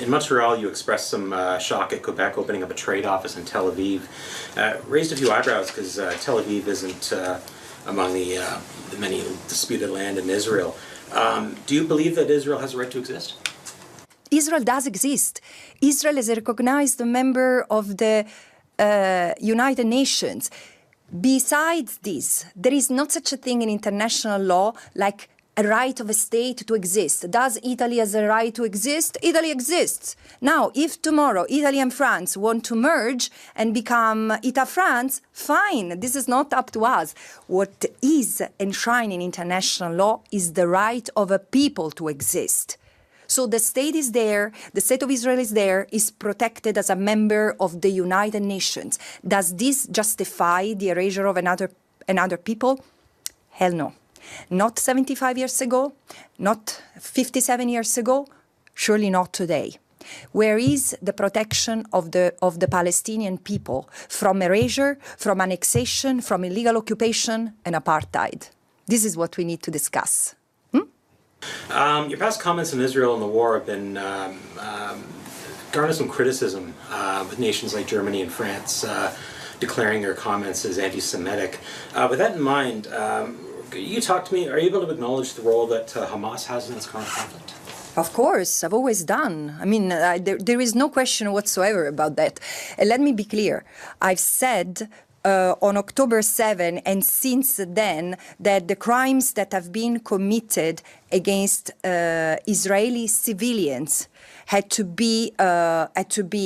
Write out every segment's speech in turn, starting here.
In Montreal, you expressed some shock at Quebec opening up a trade office in Tel Aviv. Raised a few eyebrows because Tel Aviv isn't among the many disputed land in Israel. Do you believe that Israel has a right to exist? Israel does exist. Israel is a recognized member of the United Nations. Besides this, there is not such a thing in international law like a right of a state to exist. Does Italy have a right to exist? Italy exists. Now, if tomorrow Italy and France want to merge and become Ita-France, fine, this is not up to us. What is enshrined in international law is the right of a people to exist. So the state is there, the state of Israel is there, is protected as a member of the United Nations. Does this justify the erasure of another people? Hell no. Not 75 years ago, not 57 years ago, surely not today. Where is the protection of the Palestinian people from erasure, from annexation, from illegal occupation and apartheid? This is what we need to discuss. Your past comments on Israel and the war have been garnered some criticism with nations like Germany and France declaring their comments as anti-Semitic. With that in mind, you talk to me, are you able to acknowledge the role that Hamas has in this current conflict? Of course, I've always done. I mean, there is no question whatsoever about that. Let me be clear. I've said on October 7 and since then that the crimes that have been committed against Israeli civilians had to be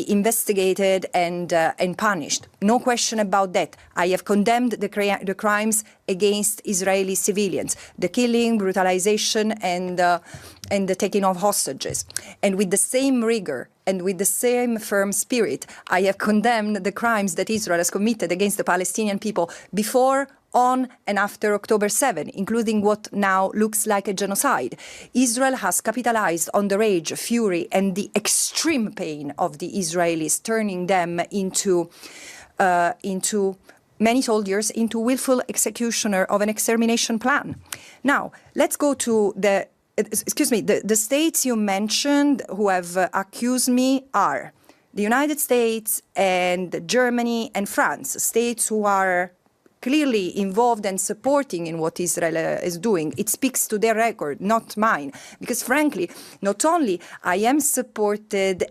investigated and punished. No question about that. I have condemned the crimes against Israeli civilians, the killing, brutalization, and the taking of hostages. And with the same rigor and with the same firm spirit, I have condemned the crimes that Israel has committed against the Palestinian people before, on and after October 7, including what now looks like a genocide. Israel has capitalized on the rage, fury, and the extreme pain of the Israelis, turning them into many soldiers, into willful executioner of an extermination plan. Now, let's go to the states you mentioned who have accused me are the United States and Germany and France, states who are clearly involved and supporting in what Israel is doing. It speaks to their record, not mine. Because frankly, not only I am supported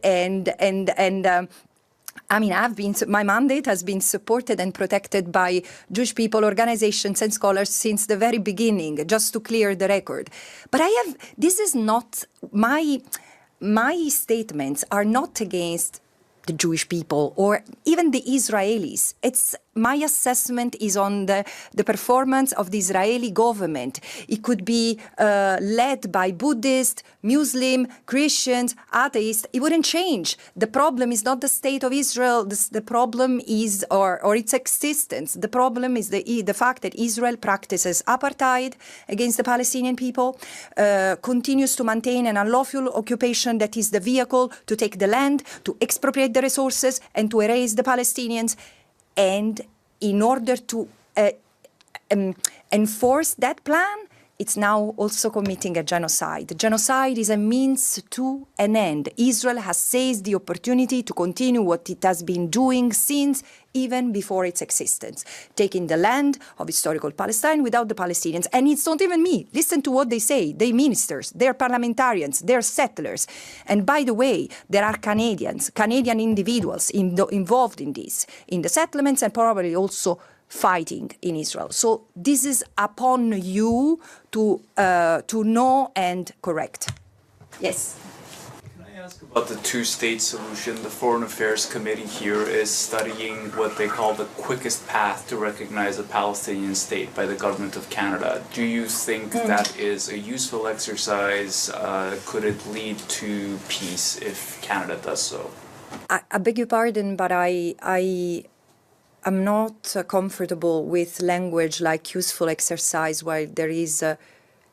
my mandate has been supported and protected by Jewish people, organizations, and scholars since the very beginning, just to clear the record. But this is not, my statements are not against the Jewish people or even the Israelis. My assessment is on the performance of the Israeli government. It could be led by Buddhists, Muslim, Christians, atheists. It wouldn't change. The problem is not the state of Israel. The problem is, or its existence. The problem is the fact that Israel practices apartheid against the Palestinian people, continues to maintain an unlawful occupation that is the vehicle to take the land, to expropriate the resources, and to erase the Palestinians. And in order to enforce that plan, it's now also committing a genocide. Genocide is a means to an end. Israel has seized the opportunity to continue what it has been doing since even before its existence, taking the land of historical Palestine without the Palestinians. And it's not even me. Listen to what they say. They're ministers, they're parliamentarians, they're settlers. And by the way, there are Canadian individuals involved in this, in the settlements and probably also fighting in Israel. So this is upon you to know and correct. Yes. Can I ask about the two-state solution? The Foreign Affairs Committee here is studying what they call the quickest path to recognize a Palestinian state by the government of Canada. Do you think that is a useful exercise? Could it lead to peace if Canada does so? I beg your pardon, but I'm not comfortable with language like useful exercise while there is an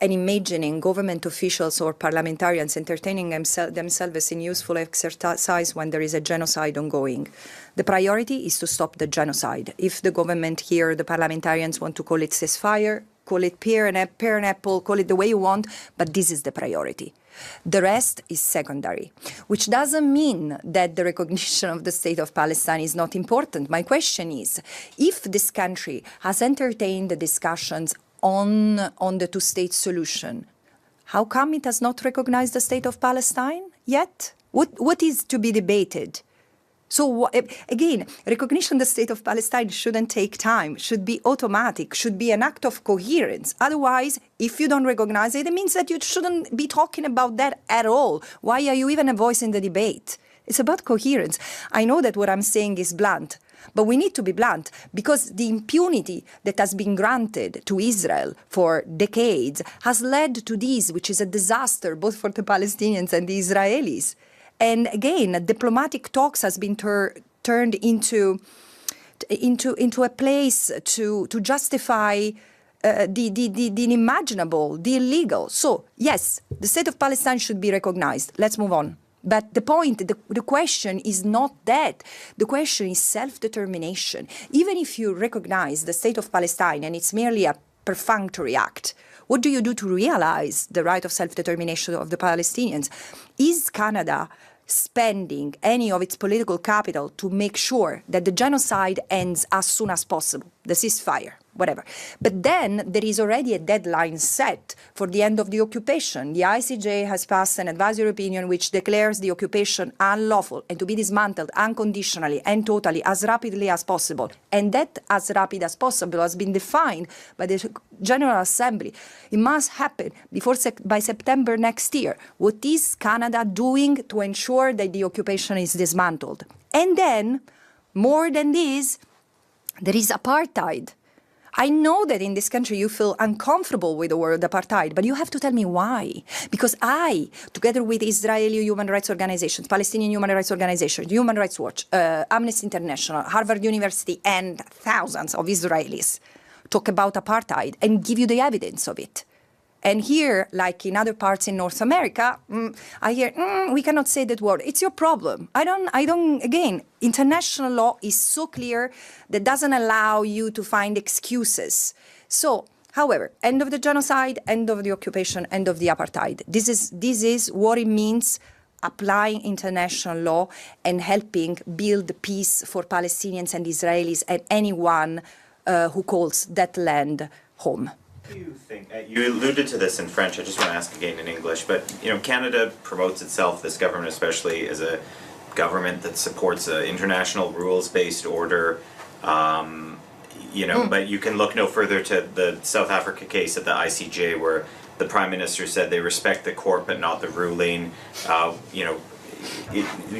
imagining government officials or parliamentarians entertaining themselves in useful exercise when there is a genocide ongoing. The priority is to stop the genocide. If the government here, the parliamentarians want to call it ceasefire, call it pear and apple, call it the way you want, but this is the priority. The rest is secondary, which doesn't mean that the recognition of the state of Palestine is not important. My question is, if this country has entertained the discussions on the two-state solution, how come it has not recognized the state of Palestine yet? What is to be debated? So again, recognition of the state of Palestine shouldn't take time, should be automatic, should be an act of coherence. Otherwise, if you don't recognize it, it means that you shouldn't be talking about that at all. Why are you even a voice in the debate? It's about coherence. I know that what I'm saying is blunt, but we need to be blunt because the impunity that has been granted to Israel for decades has led to this, which is a disaster both for the Palestinians and the Israelis. And again, diplomatic talks has been turned into a place to justify the unimaginable, the illegal. So yes, the state of Palestine should be recognized. Let's move on. But the point, the question is not that. The question is self-determination. Even if you recognize the state of Palestine and it's merely a perfunctory act, what do you do to realize the right of self-determination of the Palestinians? Is Canada spending any of its political capital to make sure that the genocide ends as soon as possible, the ceasefire, whatever? But then there is already a deadline set for the end of the occupation. The ICJ has passed an advisory opinion which declares the occupation unlawful and to be dismantled unconditionally and totally as rapidly as possible. And that as rapid as possible has been defined by the General Assembly. It must happen by September next year. What is Canada doing to ensure that the occupation is dismantled? And then, more than this, there is apartheid. I know that in this country you feel uncomfortable with the word apartheid, but you have to tell me why. Because I, together with Israeli human rights organizations, Palestinian human rights organizations, Human Rights Watch, Amnesty International, Harvard University, and thousands of Israelis, talk about apartheid and give you the evidence of it. And here, like in other parts in North America, I hear, we cannot say that word. It's your problem. Again, international law is so clear that doesn't allow you to find excuses. So, however, end of the genocide, end of the occupation, end of the apartheid. This is what it means applying international law and helping build peace for Palestinians and Israelis and anyone who calls that land home. Do you think, you alluded to this in French, I just want to ask again in English, but Canada promotes itself, this government especially, as a government that supports an international rules-based order, but you can look no further to the South Africa case at the ICJ where the Prime Minister said they respect the court but not the ruling.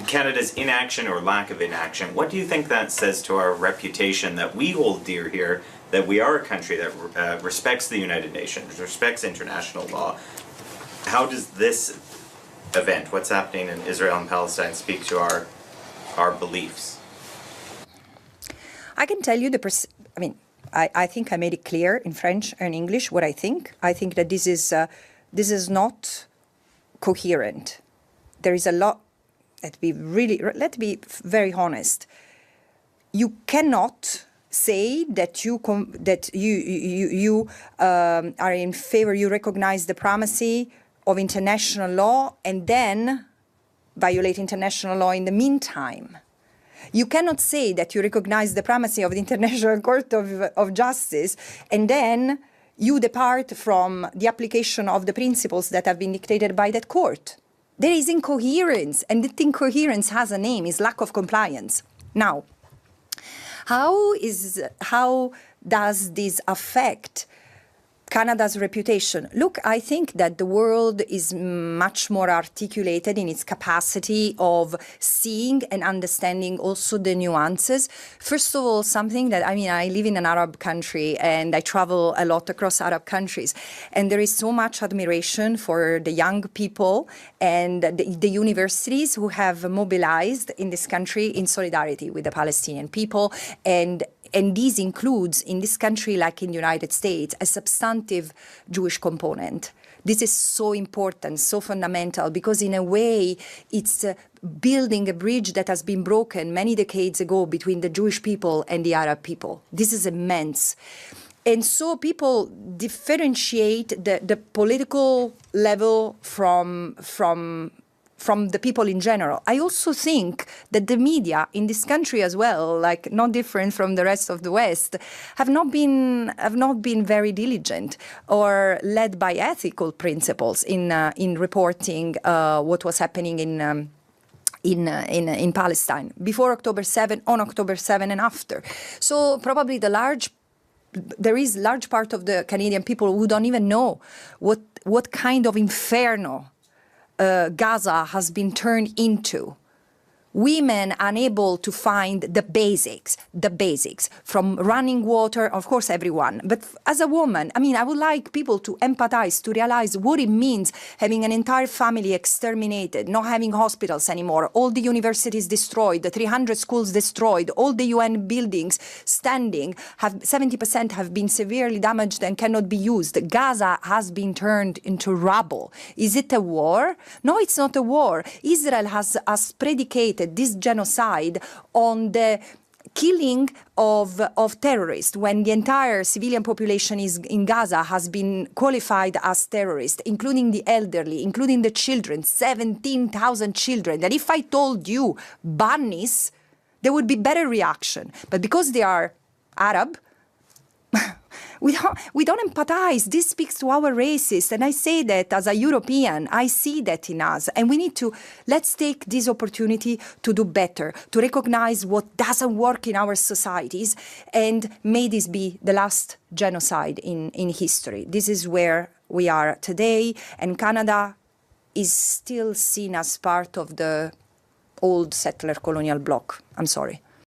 Canada's inaction or lack of inaction, what do you think that says to our reputation that we hold dear here, that we are a country that respects the United Nations, respects international law? How does this event, what's happening in Israel and Palestine, speak to our beliefs? I can tell you I think I made it clear in French and English what I think. I think that this is not coherent. There is a lot. Let's be very honest. You cannot say that you are in favor, you recognize the primacy of international law and then violate international law in the meantime. You cannot say that you recognize the primacy of the International Court of Justice and then you depart from the application of the principles that have been dictated by that court. There is incoherence, and that incoherence has a name, is lack of compliance. Now, how does this affect Canada's reputation? Look, I think that the world is much more articulated in its capacity of seeing and understanding also the nuances. First of all, something that, I live in an Arab country and I travel a lot across Arab countries. And there is so much admiration for the young people and the universities who have mobilized in this country in solidarity with the Palestinian people. And this includes, in this country, like in the United States, a substantive Jewish component. This is so important, so fundamental, because in a way, it's building a bridge that has been broken many decades ago between the Jewish people and the Arab people. This is immense. And so people differentiate the political level from the people in general. I also think that the media in this country as well, like not different from the rest of the West, have not been very diligent or led by ethical principles in reporting what was happening in Palestine before October 7, on October 7, and after. So probably there is large part of the Canadian people who don't even know what kind of inferno Gaza has been turned into. Women unable to find the basics, from running water, of course everyone, but as a woman, I mean, I would like people to empathize, to realize what it means having an entire family exterminated, not having hospitals anymore, all the universities destroyed, the 300 schools destroyed, all the UN buildings standing, 70% have been severely damaged and cannot be used. Gaza has been turned into rubble. Is it a war? No, it's not a war. Israel has predicated this genocide on the killing of terrorists, when the entire civilian population in Gaza has been qualified as terrorists, including the elderly, including the children, 17,000 children. That if I told you bunnies, there would be better reaction. But because they are Arab, we don't empathize. This speaks to our racists. And I say that as a European, I see that in us. And let's take this opportunity to do better, to recognize what doesn't work in our societies. And may this be the last genocide in history. This is where we are today. And Canada is still seen as part of the old settler colonial bloc. I'm sorry.